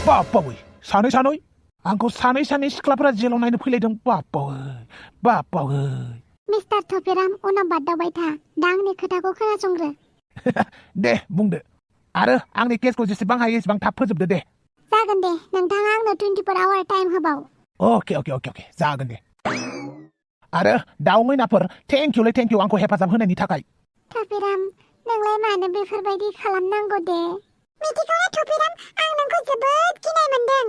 बापावै सानै आंखौ सानै सिख्लाफोरा जेलाव नायनो फैलायदों बापावै मिस्टार थफिराम उनाव बादावबाय था दा आंनि खोथाखौ खोनासंग्रो दे बुंदो आरो आंनि केसखौ जेसेबां हायो एसेबां थाब फोजोबदो दे जागोन दे नोंथाङा आंनो 24 आवार टाइम होबाव अके जागोन दे आरो दाउ मैनाफोर थेंक इउ आंखौ हेफाजाब होनायनि थाखाय थफिराम नोंलाय मानो बेफोरबायदि खालामनांगौ दे मिथिगौना थफिराम आं नोंखौ जोबोद गिनाय मोनदों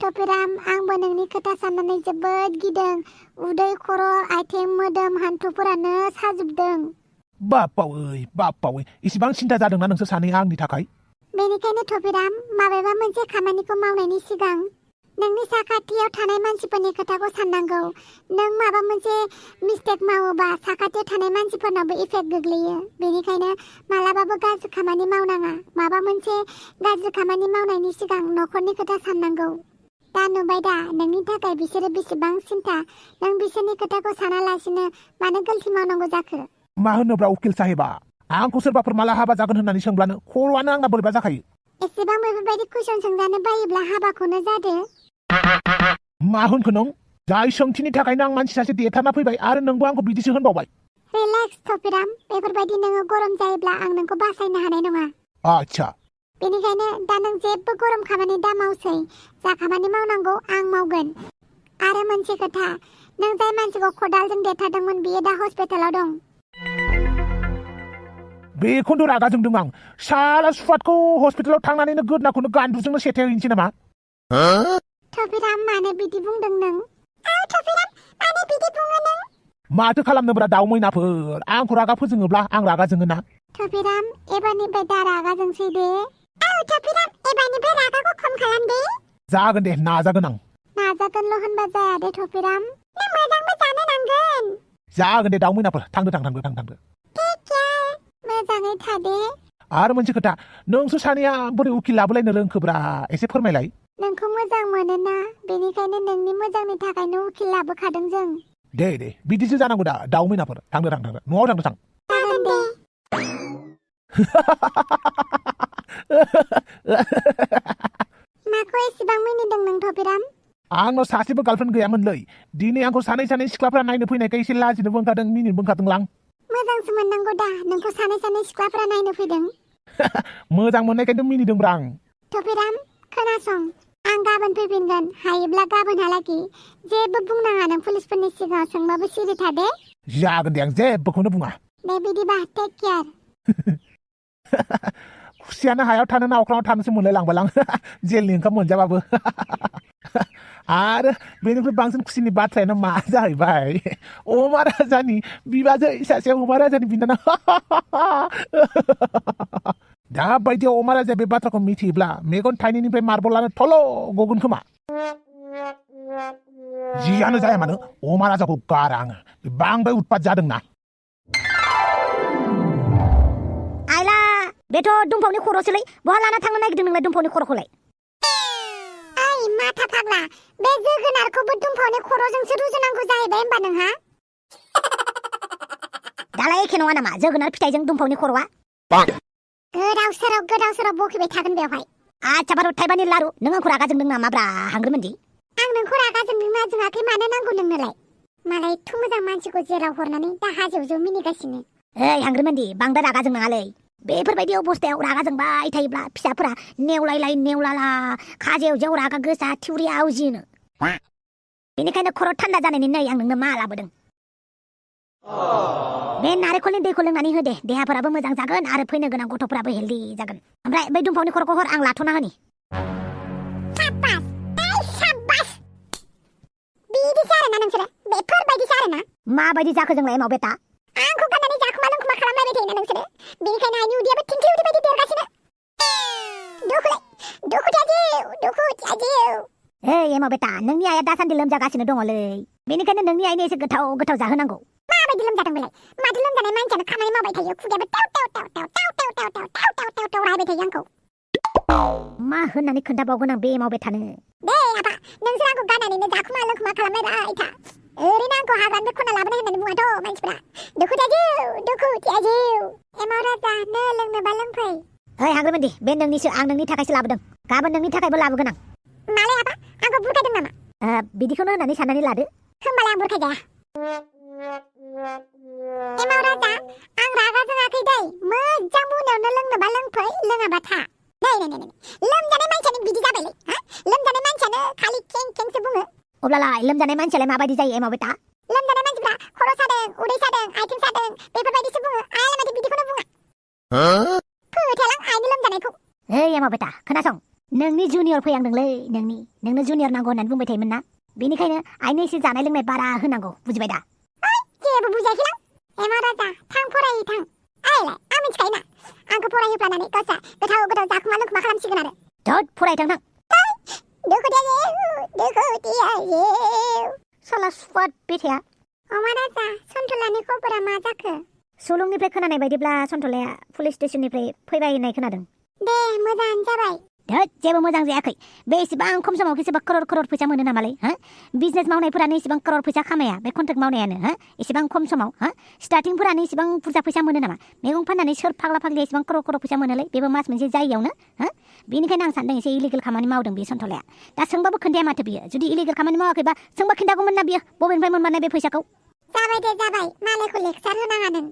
थफिराम आंबो नोंनि खोथा साननानै जोबोद गिदों उदै खर' आथिं मोदोम हान्थुफोरानो साजोबदों बापावै इसिबां सिन्था जादोंना नोंसोर सानैया आंनि थाखाय बेनिखायनो थफिराम माबेबा मोनसे खामानिखौ मावनायनि सिगां नोंनि साखाथियाव थानाय मानसिफोरनि खोथाखौ साननांगौ नों माबा मोनसे मिस्टेक मावोबा साखाथियाव थानाय मानसिफोरनावबो इफेक्ट गोग्लैयो बेनिखायनो मालाबाबो गाज्रि खामानि मावनाङा माबा मोनसे गाज्रि खामानि मावनायनि सिगां न'खरनि खोथा साननांगौ दा नुबाय दा नोंनि थाखाय बिसोरो बेसेबां सिन्था नों बिसोरनि खोथाखौ सानालासिनो मानो गलति मावनांगौ जाखो मा होनोब्रा उकिल साहेबा आंखौ सोरबाफोर माला हाबा जागोन होननानै सोंब्लानो खर'आनो आंना बोरैबा जाखायो एसेबां बेफोरबायदि कुइसन सोंजानो बायोब्ला हाबाखौनो जादो मा होनखो नों जाय सोंथिनि थाखायनो आं मानसि सासे देरथारना फैबाय आरो नोंबो आंखौ बिदिसो होनबावबाय रिलेक्स थफिराम बेफोरबायदि नोङो गरम जायोब्ला आं नोंखौ बासायनो हानाय नङा आच्छा बेनिखायनो दा नों जेबो गरम खामानि दा मावसै जा खामानि मावनांगौ आं मावगोन आरो मोनसे खोथा नों जाय मानसिखौ खदालजों देरथारदोंमोन बियो दा हस्पिटालाव दं बेखौनो रागा जोंदों आं साला सुवादखौ हस्पिटालाव थांनानैनो गोदनाखौनो गान्दुजोंनो सेथेहैनोसै नामा थफिराम मानो बिदि बुंदों नों थफिराम मानो बिदि बुङो नों माथो खालामनोब्रा दाउ मैनाफोर आंखौ रागा फोजोङोब्ला आं रागा जोङो ना थफिराम एबारनिफ्राय दा रागा जोंसै दे थफिराम एबारनिफ्राय रागाखौ खम खालाम दे जागोन दे नाजागोन आं नाजागोनल' होनबा जाया दे थफिराम नों मोजांबो जानो नांगोन जागोन दे दाउ मैनाफोर थांदो टेक केयार मोजाङै था दे आरो मोनसे खोथा नोंसोर सानैया बोरै उकिल लाबोलायनो रोंखोब्रा एसे फोरमायलाय नोंखौ मोजां मोनोना बेनिखायनो नोंनि मोजांनि थाखायनो उकिल लाबोखादों जों दे बिदिसो जानांगौ दा दाउ मैनाफोर थांदो न'आव थांदो थां जागोन दे माखौ एसेबां मिनिदों नों थफिराम आंनाव सासेबो गार्लफ्रेन्ड गैयामोनलै दिनै आंखौ सानै सिख्लाफ्रा नायनो फैनायखाय एसे लाजिनोबो ओंखारदों मिनिनोबो ओंखारदोंलां मोजांसो मोननांगौ दा नोंखौ सानै सिख्लाफ्रा नायनो फैदों मोजां मोननायखायनो मिनिदोंब्रा आं थफिराम खोनासं आं गाबोन फैफिनगोन हायोब्ला गाबोनहालागि जेबो बुंनाङा नों पुलिसफोरनि सिगाङाव सोंबाबो सिरि था दे जागोन दे आं जेबोखौनो बुङा दे बिदिबा टेक केयार खुसियानो हायाव थानो ना अख्राङाव थानोसो मोनलाय लांबालां जेलनि ओंखाम मोनजाबाबो आरो बेनिफ्राय बांसिन खुसिनि बाथ्रायानो मा जाहैबाय अमा राजानि बिबाजै सासे अमा राजानि बिनानाव दा बायदियाव अमा राजाया बे बाथ्राखौ मिथियोब्ला मेगन थाइनैनिफ्राय मार्बलानो थल' गगोन खोमा जियानो जाया मानो अमा राजाखौ गारा आङो बांद्राय उत्पात जादोंना आइला बेथ' दुमफावनि खर'सोलै बहा लाना थांनो नागिरदों नोंलाय दुमफावनि खर'खौलाय ओइ माथा फाग्ला बे जोगोनारखौबो दुमफावनि खर'जोंसो रुजुनांगौ जाहैबाय होमबा नोंहा दालाय एखे नङा नामा जोगोनार फिथाइजों दुमफावनि खर'आ गोदाव सोराव बखिबाय थागोन बेवहाय आच्छा बारु थाइबानि लारु नों आंखौ रागा जोंदों नामाब्रा हांग्रोमोनदि आं नोंखौ रागा जोंदोंना जोङाखै मानो नांगौ नोंनोलाय मालाय एथ' मोजां मानसिखौ जेराव हरनानै दा हाजोआव मिनिगासिनो ओइ हांग्रोमोनदि बांद्राय रागा जोंनाङालै बेफोरबायदि अबस्थायाव रागा जोंबाय थायोब्ला फिसाफोरा नेवलाला खाजेवजेव रागा गोसा थिउरि आवजिनो बेनिखायनो खर' थान्दा जानायनि नै आं नोंनो मा लाबोदों बे नारेंखलनि दैखौ लोंनानै हो दे देहाफोराबो मोजां जागोन आरो फैनो गोनां गथ'फोराबो हेल्दी जागोन ओमफ्राय बै दुमफावनि खर'खौ हर आं लाथ'ना होनि साब्बास बिदिसो आरोना नोंसोरो बेफोरबायदिसो आरोना माबायदि जाखो जोंलाय एमाव बेटा आंखौ गाननानै जाखुमा लोंखुमा खालामलायबाय थायोना नोंसोरो बेनिखायनो आंनि उदैयाबो थिंख्लिउरि बायदि देरगासिनो दुखु त्याजिउ ओइ एमाव बेटा नोंनि आइया दासान्दि लोमजागासिनो दङलै बेनिखायनो नोंनि आइनो एसे गोथाव जाहोनांगौ माबायदि लोमजादों बेलाय माथो लोमजानाय मानसियानो खामानि मावबाय थायो खुगायाबो टाव रायबाय थायो आंखौ मा होननानै खोन्थाबावगोन आं बे एमाव बेटानो दे आफा नोंसोर आंखौ गाननानैनो जाखुमा लोंखुमा खालामलायबाय था ओरैनो आंखौ हाग्रानिफ्राय खनना लाबोनाय होननानै बुङाथ' मानसिफ्रा दुखु त्याजिउ एमाव राजा नो लोंनोबा लोंफै ओइ हांग्रोमोनदि बे नोंनिसो आं नोंनि थाखायसो लाबोदों गाबोन नोंनि थाखायबो लाबोगोन आं मालाय आबा आंखौ बुरखायदों नामा बिदिखौनो होननानै साननानै लादो होमबालाय आं बुरखायजाया एमाव राजा आं रागा जोङाखै दै मोजां मोनायावनो लोंनोबा लोंफै लोङाबा था नै लोमजानाय मानसियानो बिदि जाबायलै हा लोमजानाय मानसियानो खालि खें खेंसो बुङो अब्लालाय लोमजानाय मानसियालाय माबायदि जायो एमाव बेटा लोमजानाय मानसिफ्रा खर' सादों उदै सादों आथिं सादों बेफोरबायदिसो बुङो आइयालाय माथो बिदिखौनो बुङा फोथायलां आइनि लोमजानायखौ ओइ एमाव बेटा खोनासं नोंनि जुनियर फैहांदोंलै नोंनो जुनियर नांगौ होननानै बुंबाय थायोमोन ना बेनिखायनो आइनो एसे जानाय लोंनाय बारा होनांगौ बुजिबाय दा जेबो बुजायाखैलां एमाव राजा थां फरायै थां आइलाय आं मिथिखायो ना आंखौ फरायहोफ्लानानै गावस्रा गोथाव गोथाव जाखुमा लोंखुमा खालामसिगोन आरो धोद फरायथां थां दुखुथिया साला सुवाद बेथाया अमा राजा सन्थलानि खबरा मा जाखो सुलुंनिफ्राय खोनानाय बायदिब्ला सन्थलाया पुलिस स्टेशननिफ्राय फैबाय होननाय खोनादों दे मोजाङानो जाबाय धोद जेबो मोजां जायाखै बे एसेबां खम समाव एसेबां करर फैसा मोनो नामालै हा बिजनेस मावनायफोरानो एसेबां करर फैसा खामाया बे कन्ट्रेक्ट मावनायानो हा एसेबां खम समाव हा स्टार्टिंफोरानो एसेबां बुरजा फैसा मोनो नामा मैगं फाननानै सोर फाग्ला फाग्लिया एसेबां करर फैसा मोनोलै बेबो मास मोनसे जायियावनो हा बेनिखायनो आं सानदों एसे इलिगेल खामानि मावदों बे सन्थलाया दा सोंबाबो खोन्थाया माथो बियो जुदि इलिगेल खामानि मावाखैबा सोंबा खिन्थागौमोन ना बियो बबेनिफ्राय मोनबानाय बे फैसाखौ जाबाय दे जाबाय मालायखौ लेक्सार होनाङा नों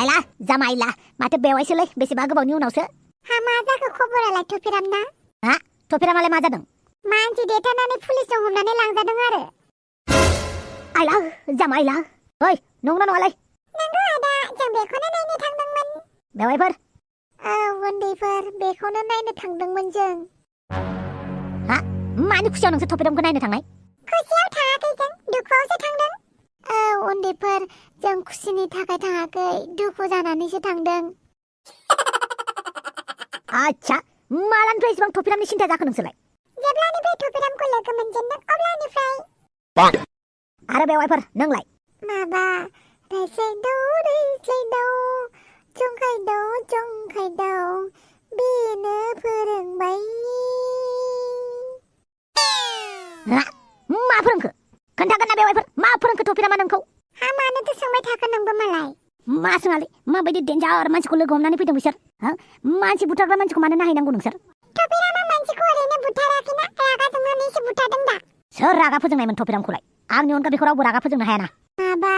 आइला जामाइला माथो बेवाइसोलै बेसेबा गोबावनि उनावसो हा मा जाखो खबरालाय थफिरामना हा थफिरामालाय मा जादों मानसि देथारनानै पुलिसजों हमनानै लांजादों आरो आइला जामाइला ओइ नंगौना नङालाय नंगौ आदा जों बेखौनो नायनो थांदोंमोन बेवाइफोर औ उन्दैफोर बेखौनो नायनो थांदोंमोन जों हा मानि खुसियाव नोंसोर थफिरामखौ नायनो थांनाय खुसियाव थाङाखै जों दुखुआवसो थांदों औ उन्दैफोर जों खुसिनि थाखाय थाङाखै दुखु जानानैसो थांदों आच्छा मालानिफ्राय एसेबां थफिरामनि सिन्था जाखो नोंसोरलाय जेब्लानिफ्राय थफिरामखौ लोगो मोनजेनदों अब्लानिफ्राय आरो बेवाइफोर नोंलाय माबा रैस्लायदाव जंखायदाव बेनो फोरोंबाय मा फोरोंखो खोन्थागोन ना बेवाइफोर मा फोरोंखो थफिरामा नोंखौ हा मानोथो सोंबाय थाखो नोंबो मालाय मा सोङालै माबायदि डेन्जार मानसिखौ लोगो हमनानै फैदों बिसोर मानसि बुथारग्रा मानसिखौ मानो नायहैनांगौ नोंसोर थफिरामा मानसिखौ ओरैनो बुथाराखैना रागा जोंनानैसो बुथारदों दा सोर रागा फोजोंनायमोन थफिरामखौलाय आंनि अनगा बेखौ रावबो रागा फोजोंनो हायाना माबा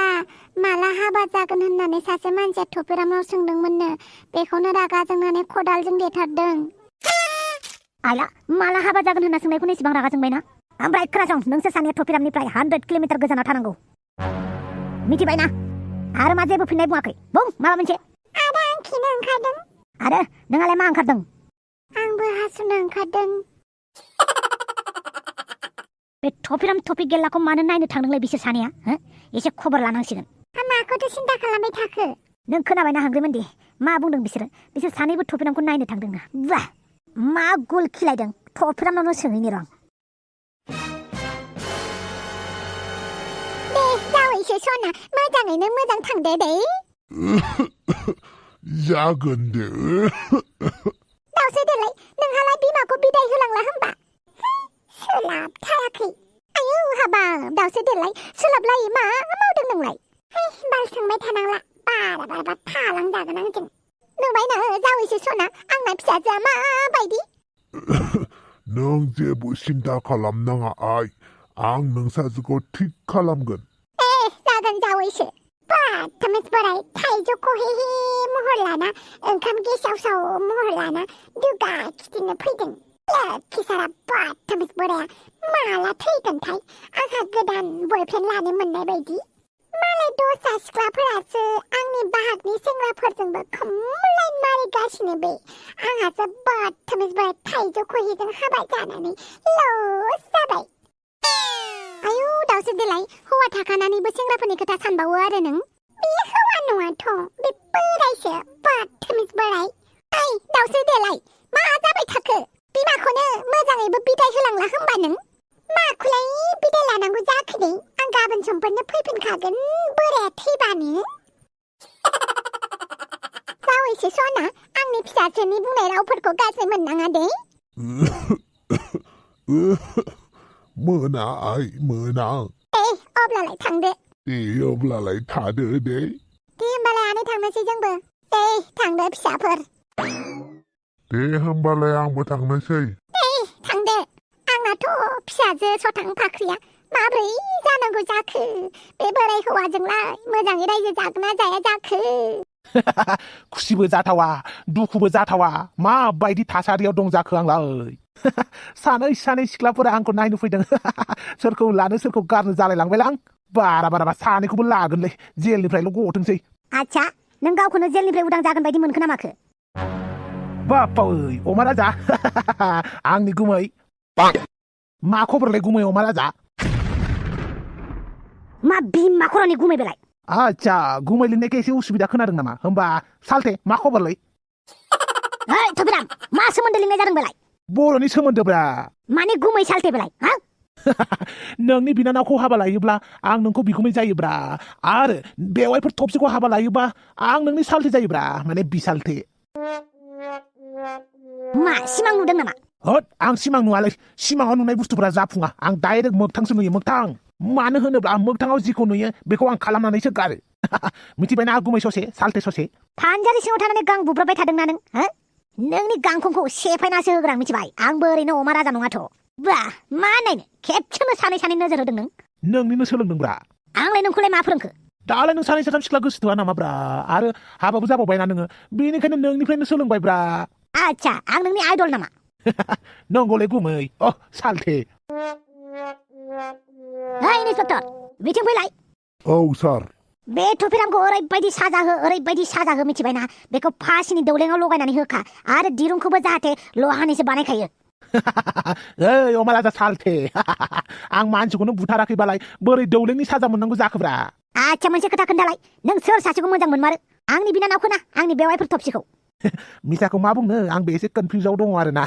माला हाबा जागोन होननानै सासे मानसिया थफिरामाव सोंदोंमोननो बेखौनो रागा जोंनानै खदालजों देथारदों आइला माला हाबा जागोन होनना सोंनायखौनो एसेबां रागा जोंबायना ओमफ्राय खोनासं नोंसोर सानैया थफिरामनिफ्राय 100 किल'मिटार गोजानाव थानांगौ मिथिबायना आरो मा जेबो फिननाय बुङाखै बुं माबा मोनसे आदा आं खिनो ओंखारदों आरो नोंहालाय मा ओंखारदों आंबो हासुनो ओंखारदों बे थफिराम थफि गेल्लाखौ मानो नायनो थांदोंलाय बिसोर सानैया एसे खबर लानांसिगोन माखौथो सिन्था खालामबाय थाखो नों खोनाबायना हांग्रिमोनदि मा बुंदों बिसोर सानैबो थफिरामखौ नायनो थांदोंना बा मा गुल खिलायदों थफिरामनावनो सोंहैनि र' दे जावैसो सना मोजाङैनो मोजां थांदो दे जागोन दे दावसो देलाय नोंहालाय बिमाखौ बिदाय होलांला होमबा सोलाबथाराखै आयौ हाबाब दावसो देलाय सोलाबलायै मा मावदों नोंलाय बाल सोंबाय थानांला बारा थालांजागोन आंजों नुबायना जावैसो सना आंना फिसाजोआ माबायदि नों जेबो सिन्था खालामनाङा आइ आं नोंसाजोखौ थिग खालामगोन जागोन जावैसो बाथामिस बोराय थाइजौ खहे महर लाना ओंखाम गेसाव साव महर लाना दुगा खिथिनो फैदों फिसारा बाथामिस बोराया माला थैगोनथाय आंहा गोदान बयफ्रेन्ड लानो मोननाय बायदि मालाय दस्रा सिख्लाफोरासो आंनि बाहागनि सेंग्राफोरजोंबो खमलाइन मारिगासिनो बे आंहासो बाथामिस बोराय थाइजौ खहेजों हाबा जानानै लस जाबाय आयौ दावसो देलाय हौवा थाखानानैबो सेंग्राफोरनि खोथा सानबावो आरो नों बे हौवा नङाथ' बे बोरायसो बाथामिस बोराय ओइ दावसो देलाय मा जाबाय थाखो बिमाखौनो मोजाङैबो बिदाय होलांला होमबा नों माखौलाय बिदाय लानांगौ जाखो दे आं गाबोन समफोरनो फैफिनखागोन बोराया थैबानो जावैसो सना आंनि फिसाजोनि बुंनाय रावफोरखौ गाज्रि मोननाङा दे मोना आइ मोना अब्लालाय थांदो दे अब्लालाय थादो दे होमबालाय आनै थांनोसै जोंबो दे थांदो फिसाफोर दे होमबालाय आंबो थांनोसै थांदो आंनाथ' फिसाजो सथां फाख्रिया माब्रै जानांगौ जाखो बे बोराय हौवाजोंलाय मोजाङै रायजो जागोन ना जाया जाखो खुसिबो जाथावा दुखुबो जाथावा माबायदि थासारियाव दं जाखो आंलाय सानै सिख्लाफोरा आंखौ नायनो फैदों सोरखौ लानो सोरखौ गारनो जालायलांबायलां बारा सानैखौबो लागोनलै जेलनिफ्रायल' गथोंसै आच्छा नों गावखौनो जेलनिफ्राय उदां जागोन बायदि मोनखो ना माखो बाप्पा ओइ अमा राजा आंनि गुमै मा खबरलै गुमै अमा राजा मा बिमा खर'नि गुमै बेलाय आच्छा गुमै लिंनायखाय एसे उसुबिदा खोनादों नामा होमबा सालथे मा खबरलै ओइ थबिराम मा सोमोन्दो लिंनाय जादों बेलाय बर'नि सोमोन्दोब्रा माने गुमै सालथे बेलाय हा नोंनि बिनानावखौ हाबा लायोब्ला आं नोंखौ बिगुमै जायोब्रा आरो बेवाइफोर थबसेखौ हाबा लायोबा आं नोंनि सालथे जायोब्रा माने बिसालथे मा सिमां नुदों नामा होद आं सिमां नुवालै सिमाङाव नुनाय बुस्थुफोरा जाफुङा आं डाइरेक्ट मोगथांसो नुयो मोगथां मानो होनोब्ला मोगथाङाव जिखौ नुयो बेखौ आं खालामनानैसो गारो मिथिबायना गुमै ससे सालथे ससे फानजारि सिङाव थानानै गां बुब्राबबाय थादोंना नों हो नोंनि गांखंखौ सेफायनासो होग्रां मिथिबाय आंबो ओरैनो अमा राजा नङाथ' बा मा नायनो खेबसेनो सानै नोजोर होदों नों नोंनिनो सोलोंदोंब्रा आंलाय नोंखौलाय मा फोरोंखो दालाय नों सानै साथाम सिख्ला गोसोथोआ नामाब्रा आरो हाबाबो जाबावबायना नोङो बेनिखायनो नोंनिफ्रायनो सोलोंबायब्रा आच्छा आं नोंनि आइडल नामा नंगौलै गुमै अ सालथे ओइ इन्सपेक्टर बिथिं फैलाय औ सार बे थुफिरामखौ ओरैबायदि साजा हो मिथिबायना बेखौ फासिनि दौलेङाव लगायनानै होखा आरो दिरुंखौबो जाहाथे लहानिसो बानायखायो ओइ अमा राजा सालथे आं मानसिखौनो बुथाराखैबालाय बोरै दौलेंनि साजा मोननांगौ जाखोब्रा आच्छा मोनसे खोथा खोन्थालाय नों सोर सासेखौ मोजां मोनमारो आंनि बिनानावखौ ना आंनि बेवाइफोर थबसेखौ मिसाखौ मा बुंनो आंबो एसे कनफिउजाव दङ आरोना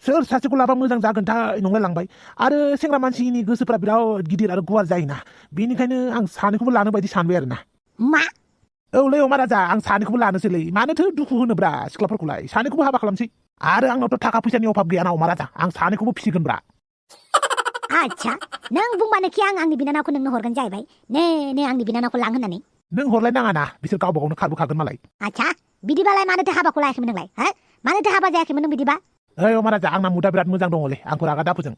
सोर सासेखौ लाबा मोजां जागोनथाय नंलायलांबाय आरो सेंग्रा मानसिनि गोसोफ्रा बिराद गिदिर आरो गुवार जायोना बेनिखायनो आं सानैखौबो लानो बायदि सानबाय आरोना मा औलै अमा राजा आं सानैखौबो लानोसैलै मानोथो दुखु होनोब्रा सिख्लाफोरखौलाय सानैखौबो हाबा खालामसै आरो आंनावथ' थाखा फैसानि अभाब गैयाना अमा राजा आं सानैखौबो फिसिगोनब्रा आच्छा नों बुंबानोखि आं आंनि बिनानावखौ नोंनो हरगोन जाहैबाय नो आंनि बिनानावखौ लां होननानै नों हरलाय नाङा ना बिसोर गावबा गावनो खारबोखागोन मालाय आच्छा बिदिबालाय मानोथो हाबाखौ लायाखैमोन नोंलाय हो मानोथो हाबा जायाखैमोन नों बिदिबा ओइ अमा राजा आंना मुदा बिराद मोजां दङलै आंखौ रागा दाफोजों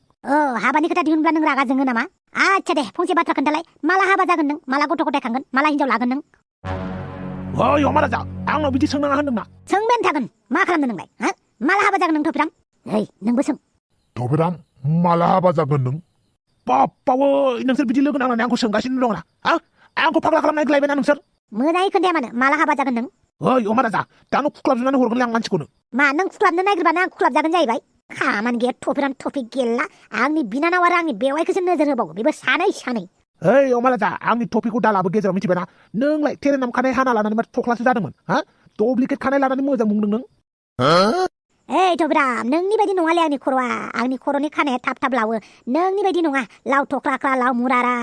हाबानि खोथा दिहुनब्ला नों रागा जोङो नामा आच्छा दे फंसे बाथ्रा खोन्थालाय माला हाबा जागोन नों माला गथ' गथाय खांगोन माला हिनजाव लागोन नों ओइ अमा राजा आंनाव बिदि सोंनाङा होनदोंना सोंबायानो थागोन मा खालामदों नोंलाय हो माला हाबा जागोन नों थफिराम ओइ नोंबो सों थबिराम माला हाबा जागोन नों बाप्पावै नोंसोर बिदि लोगो नांनानै आंखौ सोंगासिनो दङ ना आंखौ फाग्ला खालामनाय ग्लायबायना नोंसोर मोजाङै खोन्थाया मानो माला हाबा जागोन नों ओइ अमा राजा दानो खुख्लाबजोबनानै हरगोनलै आं मानसिखौनो मा नों खुख्लाबनो नागिरबानो आं खुख्लाबजागोन जाहैबाय खामानि गैया थफिराम टपिक गेलला आंनि बिनानाव आरो आंनि बेवाइखौसो नोजोर होबावो बेबो सानै ओइ अमा राजा आंनि टपिकखौ दालाबो गेजेराव मिथिबायना नोंलाय थेरेनाम खानाय हाना लानानै मा थख्लासो जादोंमोन डुप्लिकेट खानाय लानानै मोजां बुंदों नों ओइ थबिराम नोंनि बायदि नङालै आंनि खर'आ आंनि खर'नि खानाया थाब लावो नोंनि बायदि नङा लाव थख्ला लाव मुरारा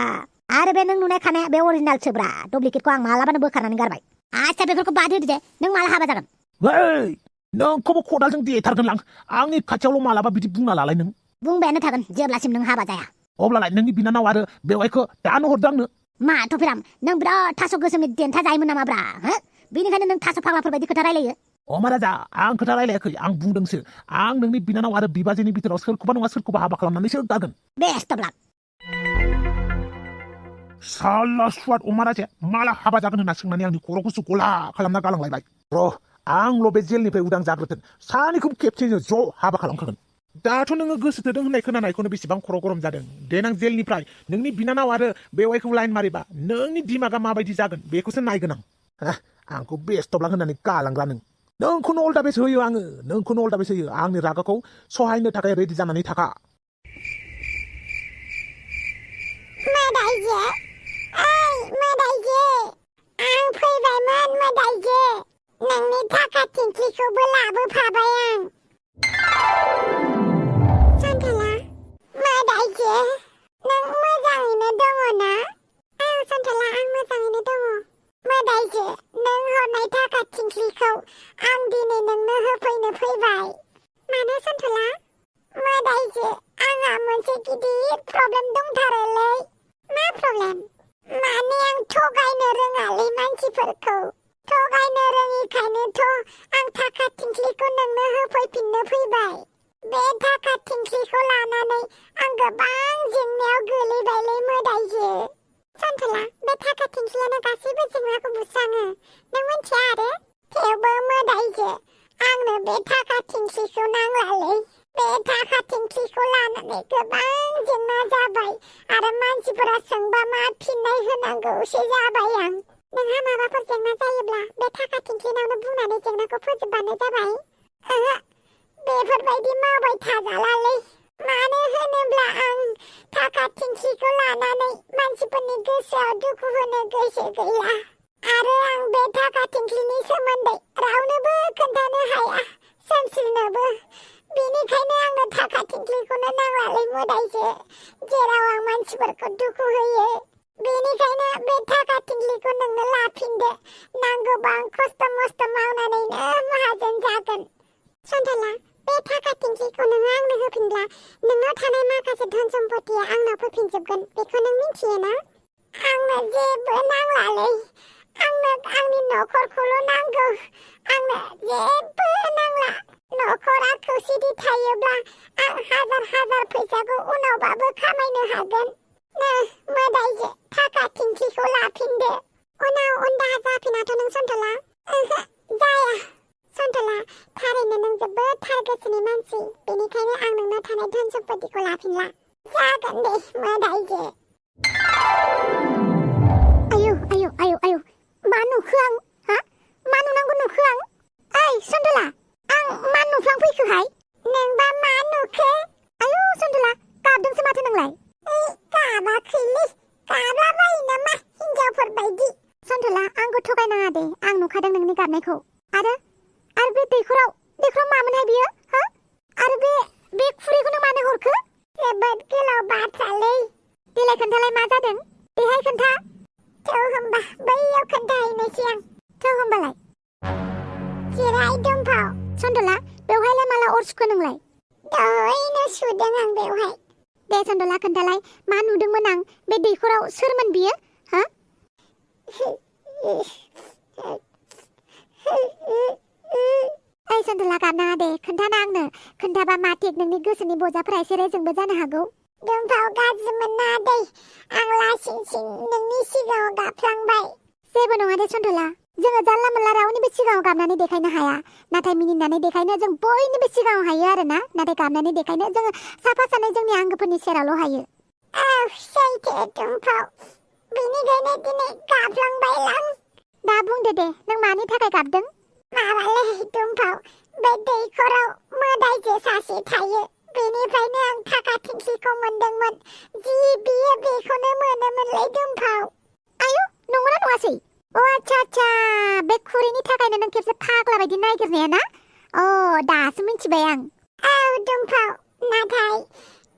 आरो बे नों नुनाय खानाया बे अरिजिनालसोब्रा डुप्लिकेटखौ आं मालाबानो बोखारनानै गारबाय आच्छा बेफोरखौ बाद होदो दे नों माला हाबा जागोन ओइ नोंखौबो खदालजों देथारगोनलां आंनि खाथियावल' मालाबा बिदि बुंना लालाय नों बुंबायानो थागोन जेब्लासिम नों हाबा जाया अब्लालाय नोंनि बिनानाव आरो बेवाइखौ दानो हरदो आंनो मा थफिराम नों बिराद थास' गोसोमनि देन्था जायोमोन नामाब्रा हो बेनिखायनो नों थास' फाग्लाफोर बायदि खोथा रायलायो अमा राजा आं खोथा रायलायाखै आं बुंदोंसो आं नोंनि बिनानाव आरो बिबाजैनि बिथोराव सोरखौबा नङा सोरखौबा हाबा खालामनानैसो गारगोन बेस्टब्ला साला सुवाद अमा राजाया माला हाबा जागोन होनना सोंनानै आंनि खर'खौसो गला खालामना गालांलायबाय आंल' बे जेलनिफ्राय उदां जाग्रोथों सानैखौबो खेबसेनो ज' हाबा खालामखागोन दाथ' नोङो गोसो थोदों होननाय खोनानायखौनो बेसेबां खर' गरम जादों देनां जेलनिफ्राय नोंनि बिनानाव आरो बेवाइखौ लाइन मारिबा नोंनि दिमागा माबायदि जागोन बेखौसो नायगोन आं आंखौ बेस्टब्ला होननानै गालांग्रा नोंखौनो अल्टा बेस होयो आङो नोंखौनो अल्टा बेस होयो आंनि रागाखौ सहायनो थाखाय रेडि जानानै थाखा मोदाइजो ओइ मोदाइजो आं फैबायमोन मोदाइजो नोंनि थाखा थिंख्लिखौबो लाबोफाबाय आं सान्थाला मोदाइजो नों मोजाङैनो दङ ना सान्थाला आं मोजाङैनो दङ मोदाइजो नों हरनाय थाखा थिंख्लिखौ आं दिनै नोंनो होफैनो फैबाय मानो सान्थाला मोदाइजो आंहा मोनसे गिदिर प्रब्लेम दंथारोलै मा प्रब्लेम माने आं थगायनो रोङालै मानसिफोरखौ थगायनो रोङिखायनोथ' आं थाखा थिंख्लिखौ नोंनो जाबाय बे थाखा थिंख्लिखौ लानानै आं गोबां जेंनायाव गोलैबायलै मोदाइजो सन्थला बे थाखा थिंख्लियानो गासैबो जेंनाखौ बुस्राङो नों मिथिया आरो थेवबो मोदाइजो आंनो बे थाखा थिंख्लिखौ नांलालै बे थाखा थिंख्लिखौ लानानै गोबां जेंना जाबाय आरो मानसिफोरा सोंबा मा फिननाय होनांगौसो जाबाय आं नोंहा माबाफोर जेंना जायोब्ला बे थाखा थिंख्लिनावनो बुंनानै जेंनाखौ फोजोबबानो जाबाय ओहो बेफोरबायदि मावबाय थाजालालै मानो होनोब्ला आं थाखा थिंख्लिखौ लानानै मानसिफोरनि गोसोआव दुखु होनो गोसो गैला आरो आं बे थाखा थिंख्लिनि सोमोन्दै रावनोबो खोन्थानो हाया सोरनोबो बेनिखायनो आंनो थाखा थिंख्लिखौनो नांलालै मोदाइजो जेराव आं मानसिफोरखौ दुखु होयो बेनिखायनो बे थाखा थिंख्लिखौ नोंनो लाफिनदो नांगौबा आं खस्थ' मस्थ' मावनानैनो माहाजोन जागोन सन्थला बे थाखा थिंख्लिखौ नोङो आंनो होफिनब्ला नोंनाव थानाय माखासे धन सम्पतिया आंनाव फैफिनजोबगोन बेखौ नों मिथियो ना आंनो जेबो नांलालै आंनो आंनि न'खरखौल' नांगौ आंनो जेबो नांला न'खरा खौसेथि थायोब्ला आं हाजार फैसाखौ उनावबाबो खामायनो हागोन मोदाइजो थाखा थिंख्लिखौ लाफिनदो उनाव उनदाहा जाफिनाथ' नों सन्थला ओहो जाया सन्थला थारैनो नों जोबोद थार गोसोनि मानसि बेनिखायनो आं नोंनाव थानाय धन सम्पतिखौ लाफिनला जागोन दे मोदाइजो आयौ मा नुखो आं हा मा नुनांगौ नुखो आं ओइ सन्थला आं मा नुफ्लांफैखोहाय नोंबा मा नुखो आयौ सन्थला गाबदोंसो माथो नोंलाय गाबाखैलै गाबलाबायो नामा हिनजावफोर बायदि सन्थला आंखौ थगायनाङा दे आं नुखादों नोंनि गाबनायखौ आरो बे दैखराव मामोनहाय बियो हा आरो बे खुरैखौ नों मानो हरखो जोबोद गोलाव बाथ्रालै देलाय खोन्थालाय मा जादों देहाय खोन्था थौ होमबा बैयाव खोन्थाहैनोसै आं थौ होमबालाय जिराय दुमफाव सन्थला बेवहायलाय माला अर सुखो नोंलाय दहायनो सुदों आं बेवहाय दे सन्थला खोन्थालाय मा नुदोंमोन आं बे दैखराव सोरमोन बियो हा ओइ सन्थला गाबनाङा दे खोन्थाना आंनो खोन्थाबा मा थिक नोंनि गोसोनि बजाफोरा एसे रेजेंबो जानो हागौ दुमफाव गाज्रि मोनना दै आं लासिंसिं नोंनि सिगाङाव गाबफ्लांबाय जेबो नङा दे सन्थला जोङो जानला मोनला रावनिबो सिगाङाव गाबनानै देखायनो हाया नाथाय मिनिनानै देखायनो जों बयनिबो सिगाङाव हायो आरोना नाथाय गाबनानै देखायनो जोङो साफा सानै जोंनि आंगोफोरनि सेरावल' हायो सैथो दुमफाव बेनिखायनो दिनै गाबफ्लांबाय आं दा बुंदो दे नों मानि थाखाय गाबदों माबालै दुमफाव बे दैखराव मोदाइजो सासे थायो बेनिफ्रायनो आं थाखा थिंख्लिखौ मोनदोंमोन जि बियो बेखौनो मोनोमोनलै दुमफाव आयौ नंगौना नङासै आच्छा बे खुरैनि थाखायनो नों खेबसे फाग्ला बायदि नागिरनाया ना दासो मिथिबाय आं दुमफाव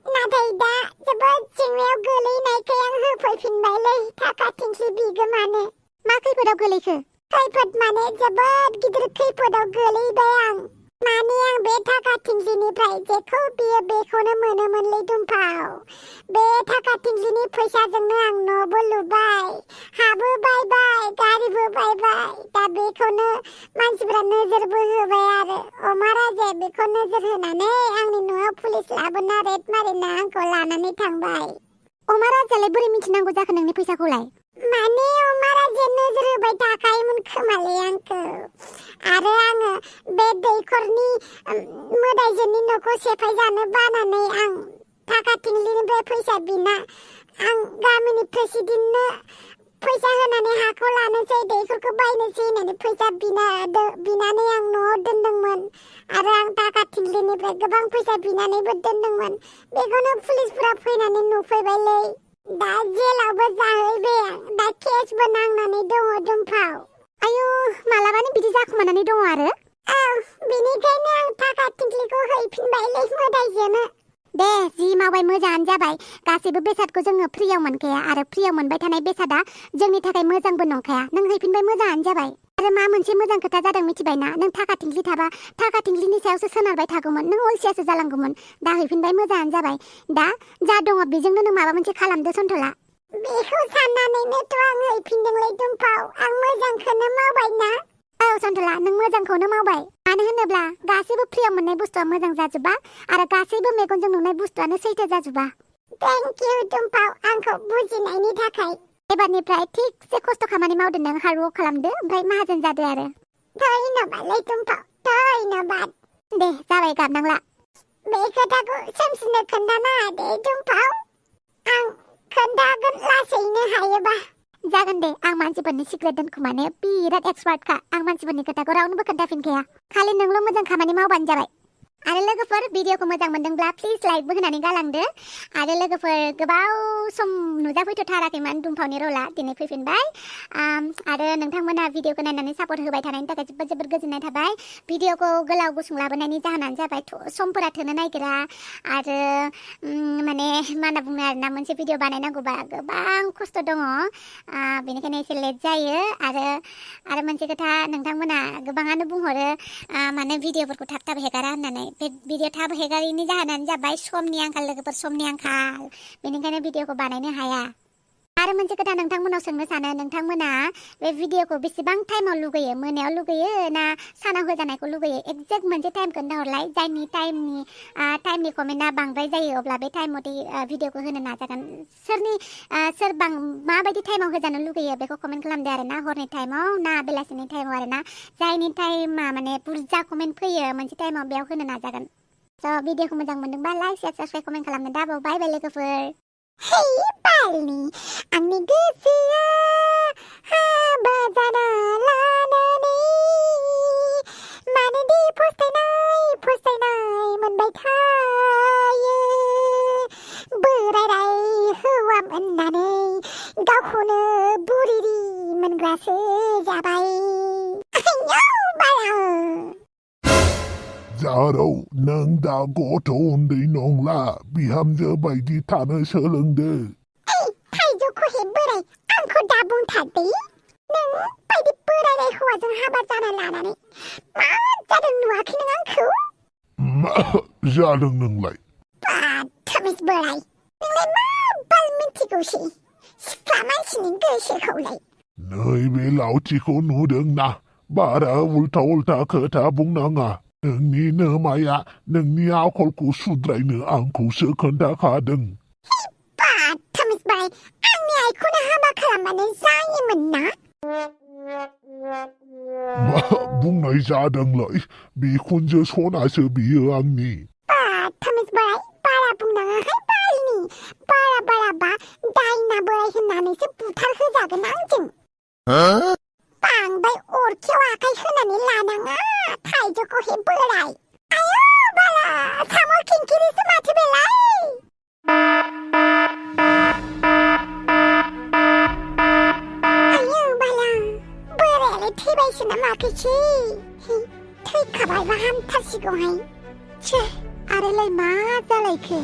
नाथाय दा जोबोद जेंनायाव गोलैनायखाय आं होफैफिनबायलै थाखा थिंख्लि बिगोमानो मा खैफोदाव गोलैखो खैफोद माने जोबोद गिदिर खैफोदाव गोलैबाय आं माने आं बे थाखा थिंख्लिनिफ्राय जेखौ बियो बेखौनो मोनोमोनलै दुमफाव बे थाखा थिंख्लिनि फैसाजोंनो आं न'बो लुबाय हाबो बायबाय गारिबो बायबाय दा बेखौनो मानसिफोरा नोजोरबो होबाय आरो अमा राजाया बेखौ नोजोर होनानै आंनि न'आव पुलिस लाबोना रेड मारिना आंखौ लानानै थांबाय अमा राजायालाय बोरै मिथिनांगौ जाखो नोंनि फैसाखौलाय माने अमा राजाया नोजोर होबाय थाखायोमोन खोमालै आंखौ आरो आङो बे दैखरनि मोदाइजोनि न'खौ सेफाय जानो बानानै आं थाखा थिंख्लिनिफ्राय फैसा बिना आं गामिनि प्रेसिडेन्टनो फैसा होनानै हाखौ लानोसै दैखरखौ बायनोसै होननानै फैसा बिनानै आं न'आव दोनदोंमोन आरो आं थाखा थिंख्लिनिफ्राय गोबां फैसा बिनानैबो दोनदोंमोन बेखौनो पुलिसफोरा फैनानै नुफैबायलै दा जेलावबो जाहैबाय आं दा केसबो नांनानै दङ दुमफाव आयौ मालाबानो बिदि जाखुमानानै दङ आरो बेनिखायनो आं थाखा थिंख्लिखौ हैफिनबायलै मोदाइजोनो दे जि मावबाय मोजाङानो जाबाय गासैबो बेसादखौ जोङो फ्रियाव मोनखाया आरो फ्रियाव मोनबाय थानाय बेसादा जोंनि थाखाय मोजांबो नंखाया नों हैफिनबाय मोजाङानो जाबाय आरो मा मोनसे मोजां खोथा जादों मिथिबायना नों थाखा थिंख्लि थाबा थाखा थिंख्लिनि सायावसो सोनारबाय थागौमोन नों अलसियासो जालांगौमोन दा हैफिनबाय मोजाङानो जाबाय दा जा दङ बेजोंनो नों माबा मोनसे खालामदो सन्थला बेखौ साननानैनोथ' आं हैफिनदोंलै दुमफाव आं मोजांखौनो मावबायना औ सन्थला नों मोजांखौनो मावबाय मानो होनोब्ला गासैबो फ्रियाव मोननाय बुस्थुआ मोजां जाजोबा आरो गासैबो मेगनजों नुनाय बुस्थुआनो सैथो जाजोबा थेंक इउ दुम्फाव आंखौ बुजिनायनि थाखाय एबारनिफ्राय थिगसे खस्थ' खामानि मावदो नों हार्ड वर्क खालामदो ओमफ्राय माहाजोन जादो आरो धन्यबादलै दुम्फाव धन्यबाद दे जाबाय गाबनांला बे खोथाखौ सोमसिनो खोन्थाना दे दुम्फाव आं खोन्थागोन लासैनो हायोबा जागोन दे आं मानसिफोरनि सिक्रेट दोनखुमानो बिराद एक्सपार्टखा आं मानसिफोरनि खोथाखौ रावनोबो खोन्थाफिनखाया खालि नोंल' मोजां खामानि मावबानो जाबाय आरो लोगोफोर भिडिअखौ मोजां मोनदोंब्ला प्लिज लाइकबो होनानै गालांदो आरो लोगोफोर गोबाव सम नुजाफैथ'थाराखैमोन दुम्फावनि रला दिनै फैफिनबाय आरो नोंथांमोनहा भिडिअखौ नायनानै सापर्ट होबाय थानायनि थाखाय जोबोद जोबोद गोजोननाय थाबाय भिडिअखौ गोलाव गुसुं लाबोनायनि जाहोनानो जाबाय समफोरा थोनो नागिरा आरो माने मा होनना बुङो आरोना मोनसे भिडिअ बानायनांगौबा गोबां खस्थ' दङ बेनिखायनो एसे लेट जायो आरो मोनसे खोथा नोंथांमोना गोबाङानो बुंहरो माने भिडिअफोरखौ थाब थाब हेगारा होननानै बे भिडिअ थाब हेगारिनि जाहोनानो जाबाय समनि आंखाल लोगोफोर समनि आंखाल बेनिखायनो भिडिअखौ बानायनो हाया आरो मोनसे खोथा नोंथांमोनाव सोंनो सानो नोंथांमोना बे भिडिअखौ बेसेबां टाइमाव लुगैयो मोनायाव लुगैयो ना सानाव होजानायखौ लुगैयो एक्जेक्ट मोनसे टाइम खोन्थाहरलाय जायनि टाइमनि कमेन्टआ बांद्राय जायो अब्ला बे टाइम मथे भिडिअखौ होनो नाजागोन सोर माबायदि टाइमाव होजानो लुगैयो बेखौ कमेन्ट खालामदो आरो ना हरनि टाइमाव ना बेलासिनि टाइमाव आरो ना जायनि टाइमा माने बुरजा कमेन्ट फैयो मोनसे टाइमाव बेयाव होनो नाजागोन स' भिडिअखौ मोजां मोनदोंबा लाइक शेयार साबस्क्राइब कमेन्ट खालामनो दाबाव बाय बाय लोगोफोर हे बालनि आंनि गोसोआ हाबा जाना लानानै मानो दे फस्थायनाय मोनबाय थायो बोराय हौवा मोननानै गावखौनो बुरिरि मोनग्रासो जाबाय जारौ नों दा गथ' उन्दै नंला बिहामजो बायदि थानो सोलोंदो थाइजौखौ हे बोराय आंखौ दा बुंथारदे नों बायदि बोराय हौवाजों हाबा जाना लानानै मा जादों नुवाखै नों आंखौ मा जादों नोंलाय बाथामिस बोराय नोंलाय मा बाल मिथिगौसै सिख्ला मानसिनि गोसोखौलाय नैबे लावथिखौ नुदों ना बारा उल्था खोथा बुंनाङा नोंनि नोमाया नोंनि आखलखौ सुद्रायनो आंखौसो खोन्थाखादों बाथामिस बोराय आंनि आइखौनो हाबा खालामबानो जायोमोन ना मा बुंनाय जादोंलै बिखुनजो सनासो बियो आंनि बाथामिस बोराय बारा बुंनाङाहाय बालनि बाराबा दायना बोराय होननानैसो बुथार होजागोन आंजों बांद्राय अरखियाव आखाइ होनानै लानाङा थाइजौखौ हे बोराय आयौ बाला साम' खिंखिरिसो माथो बेलाय आयौ बाला बोरायालाय थैबायसो ना माखैसै थैखाबायबा हामथारसिगौहाय आरोलाय मा जालायखो